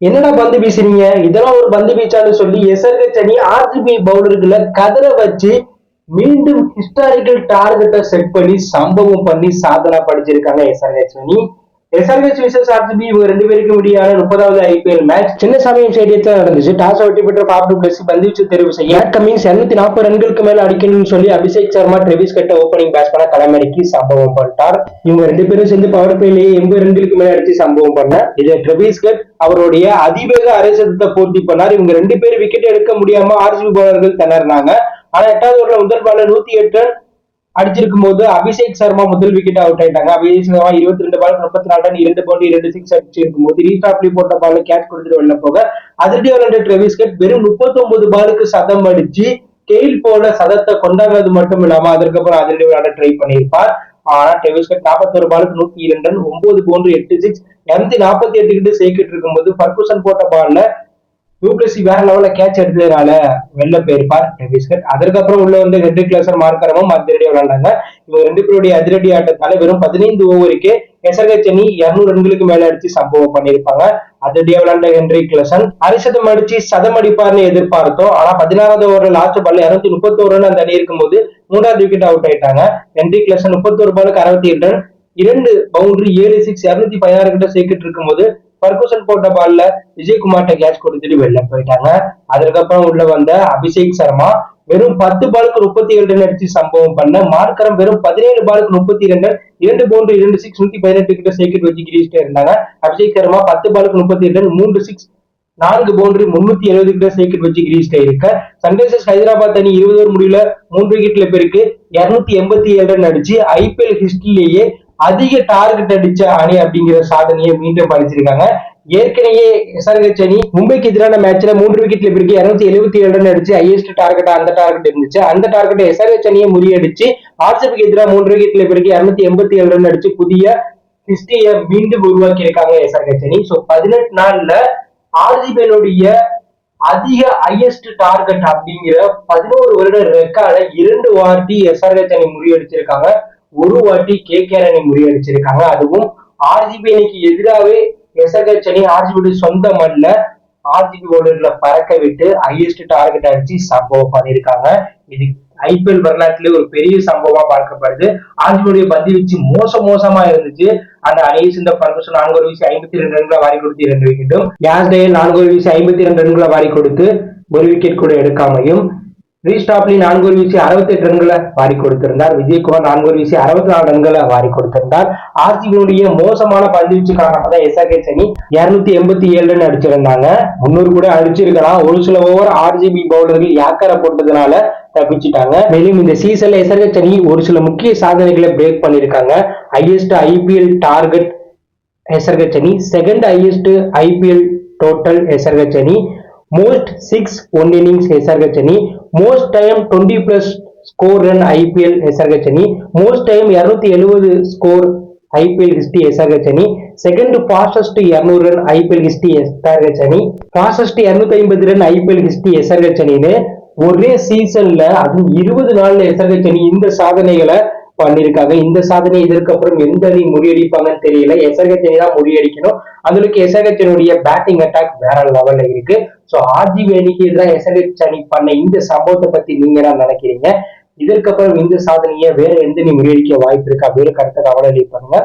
என்னடா பந்து வீசுறீங்க, இதெல்லாம் ஒரு பந்து வீச்சான்னு சொல்லி எஸ்ஆர்ஹெச் அணி ஆர்சிபி பவுலர்களை கதற வச்சு மீண்டும் ஹிஸ்டாரிக்கல் டார்கெட்டை செட் பண்ணி சம்பவம் பண்ணி சாதனை படிச்சிருக்காங்க எஸ்ஆர்ஹெச் அணி. எஸ்ஆர்ஹெச் விசஸ் ஆர்சிபி இவங்க ரெண்டு பேருக்கும் முடியான 30வது ஐபிஎல் மேட்ச் சின்னசாமியின் ஸ்டேடியத்தில் நடந்துச்சு. டாஸ் வெற்றி பெற்ற ஃபாஃப் டு பிளெஸி பந்து வீச்சு தேர்வு செய்ய பேட் கமின்ஸ் 240 ரன்களுக்கு மேல அடிக்கணும்னு சொல்லி அபிஷேக் சர்மா ட்ரெவிஸ் கட்ட ஓப்பனிங் பேட்ஸ்மேனா களமிறக்கி சம்பவம் பண்ணிட்டார். இவங்க ரெண்டு பேரும் சேர்ந்து பவர் பிளேலேயே 80 ரன்களுக்கு மேல அடிச்சு சம்பவம் பண்ண இதை ட்ரெவிஸ் கட் அவருடைய அதிவேக அரை சதத்தை பூர்த்தி பண்ணார். இவங்க ரெண்டு பேரும் விக்கெட் எடுக்க முடியாம ஆர்சிபி பவுலர்கள் திணறினாங்க. ஆனா 8வது ஓவர்ல முதல் பால்ல 108 ரன் அடிச்சிருக்கும் போது அபிஷேக் சர்மா முதல் விக்கெட் அவுட் ஆயிட்டாங்க. அபிஷேக் சர்மா 22 பால் 34 ரன் 2 பவுண்டரி 2 சிக்ஸ் அடிச்சிருக்கும் போது ரீடாப்லி போட்ட பால்ல கேட்ச் கொடுத்துட்டு வெளில போக அதிரடி விளையாண்ட ட்ரெவிஸ் கட் வெறும் 39 பாலுக்கு சதம் அடிச்சு கெயில் போல சதத்தை கொண்டாடுறது மட்டும் இல்லாம அதற்கப்புறம் அதிரடி விளையாட ட்ரை பண்ணியிருப்பார். ஆனா ட்ரெவிஸ் கட் 41 பாலுக்கு 102 ரன் 9 பவுண்டரி 8 சிக்ஸ் 248 கிட்ட சேர்க்கிட்டு இருக்கும் போது ஃபர்கூசன் போட்ட பால்ல டூப்ளசி வேற லெவல்ல கேட்ச் எடுத்ததுனால வெளில போயிருப்பார் ட்ரெவிஸ் கட். அதற்கப்புறம் உள்ள வந்து ஹென்ரி கிளாசன் மார்க்கரமும் அதிரடி விளையாண்டாங்க. இவங்க ரெண்டு பேருடைய அதிரடி ஆட்டத்தால வெறும் 15 ஓவருக்கே எஸ்ஆர்ஹெச் அணி 200 ரன்களுக்கு மேல அடிச்சு சம்பவம் பண்ணியிருப்பாங்க. அதிரடியா விளையாண்ட ஹென்ரி கிளாசன் அரிசதம் அடிச்சு சதம் அடிப்பார்னு எதிர்பார்த்தோம். ஆனா 16வது ஓவர் லாஸ்ட் பால்ல 231 ரன் அந்த அணி இருக்கும்போது 3வது விக்கெட் அவுட் ஆயிட்டாங்க. ஹென்ரி கிளாசன் 31 பாலுக்கு 67 ரன் 2 பவுண்டரி 7 சிக்ஸ் 216 கிட்ட சேர்க்கிட்டு இருக்கும்போது ஃபர்கூசன் போட்ட பால்ல விஜயகுமார்ட்ட கேட்ச் கொடுத்துட்டு வெளில போயிட்டாங்க. அதுக்கப்புறம் உள்ள வந்த அபிஷேக் சர்மா வெறும் 10 பாலுக்கு 37 ரன் அடிச்சு சம்பவம் பண்ண மார்க்கரம் வெறும் 17 பாலுக்கு 32 ரன் 2 பவுண்டரி 2 சிக்ஸ் 118 கிட்ட சேர்க்கிட்டு வச்சு கிரீஸ்டே இருந்தாங்க. அபிஷேக் சர்மா 10 பாலுக்கு 37 ரன் 3 சிக்ஸ் 4 பவுண்டரி 370 கிட்ட சேர்க்கிட்டு வச்சு கிரீஸ்டே இருக்க சன்ரைசர்ஸ் ஹைதராபாத் அணி 20 ஓவர் முடிவுல 3 விக்கெட்ல பேருக்கு 287 ரன் அடிச்சு ஐபிஎல் ஹிஸ்டரியிலேயே அதிக டார்கெட் அடிச்ச அணி அப்படிங்கிற சாதனையை மீண்டும் படிச்சிருக்காங்க. ஏற்கனவே எஸ்ஆர்ஹெச் அணி மும்பைக்கு எதிரான மேட்ச்ல 3 விக்கெட்ல பிறகு 277 ரன் அடிச்சு ஹையஸ்ட் டார்கெட்டா அந்த டார்கெட் இருந்துச்சு. அந்த டார்கெட்டை எஸ்ஆர்ஹெச் அணியை முறியடிச்சு ஆர்சிபிக்கு எதிராக 3 விக்கெட்ல பிறகு 287 ரன் அடிச்சு புதிய ஹிஸ்டரியை மீண்டும் உருவாக்கி இருக்காங்க எஸ்ஆர்ஹெச் அணி. சோ 18 நாள்ல ஆர்சிபியினுடைய அதிக ஹையஸ்ட் டார்கெட் அப்படிங்கிற 11 வருட ரெக்கார்டை 2 வாட்டி எஸ்ஆர்ஹெச் அணி முறியடிச்சிருக்காங்க. ஒரு வாட்டி கேகேஆர் அணி முறியடிச்சிருக்காங்க. அதுவும் ஆர்சிபி அணிக்கு எதிராகவே எஸ்ஆர்ஹெச் அணி ஆர்சிபி சொந்த மண்ணில் ஆர்சிபி பவுலர்களை பறக்க விட்டு ஹையஸ்ட் டார்கெட் அடிச்சு சம்பவம் பண்ணியிருக்காங்க. இது ஐபிஎல் வரலாற்றிலே ஒரு பெரிய சம்பவமா பார்க்கப்படுது. ஆர்சிபியுடைய பந்து வீச்சு மோசமா இருந்துச்சு. அந்த அணியை சேர்ந்த ஃபர்கூசன் 4 ஓவர் வீசி 52 ரன்களை வாரி கொடுத்து 2 விக்கெட்டும், யாஸ்டேல் 4 ஓவர் வீசி 52 ரன்களை வாரி கொடுத்து ஒரு விக்கெட் கூட எடுக்காமையும், ரீஸ்டாப்லி 4 ஓவர் வீசி 68 ரன்களை வாரி கொடுத்திருந்தார். விஜயகுமார் 4 ஓவர் வீசி 64 ரன்களை வாரி கொடுத்திருந்தார். ஆர்சிபியுடைய மோசமான பந்து வீச்சு காரணமாக தான் எஸ்ஆர்ஹெச் அணி 287 ரன் அடிச்சிருந்தாங்க. 300 கூட அடிச்சிருக்கலாம். ஒரு சில ஓவர் ஆர்சிபி பவுலர்கள் யாக்கரை போட்டதுனால தப்பிச்சுட்டாங்க. மேலும் இந்த சீசன்ல எஸ்ஆர்ஹெச் அணி ஒரு சில முக்கிய சாதனைகளை பிரேக் பண்ணிருக்காங்க. ஹையஸ்ட் ஐபிஎல் டார்கெட் எஸ்ஆர்ஹெச் அணி, second highest IPL total SRH அணி, most 6 one innings SRH அணி, most time 20+ score run IPL SRH அணி, most time 270 score IPL history SRH அணி, second fastest 200 run IPL history SRH அணி, fastest 250 run IPL history SRH அணின்னு ஒரே சீசன்ல அதுவும் 20 நாள்ல SRH அணி இந்த சாதனைகளை பண்ணிருக்காங்க. இந்த சாதனை இதற்கப்புறம் எந்த அணி முறியடிப்பாங்கன்னு தெரியல. எஸ்ஆர்ஹெச் அணி தான் முறியடிக்கணும். அதுக்கு எஸ்ஆர்ஹெச் அணியுடைய பேட்டிங் அட்டாக் வேற லெவல்ல இருக்கு. சோ ஆர்சிபி அணிக்கு எதிராக எஸ்ஆர்ஹெச் அணி பண்ண இந்த சம்பவத்தை பத்தி நீங்க என்ன நினைக்கிறீங்க? இதற்கப்புறம் இந்த சாதனையை வேற எந்த அணி முறியடிக்க வாய்ப்பு இருக்கு அப்படின்னு கருத்தை கவலை பண்ணுங்க.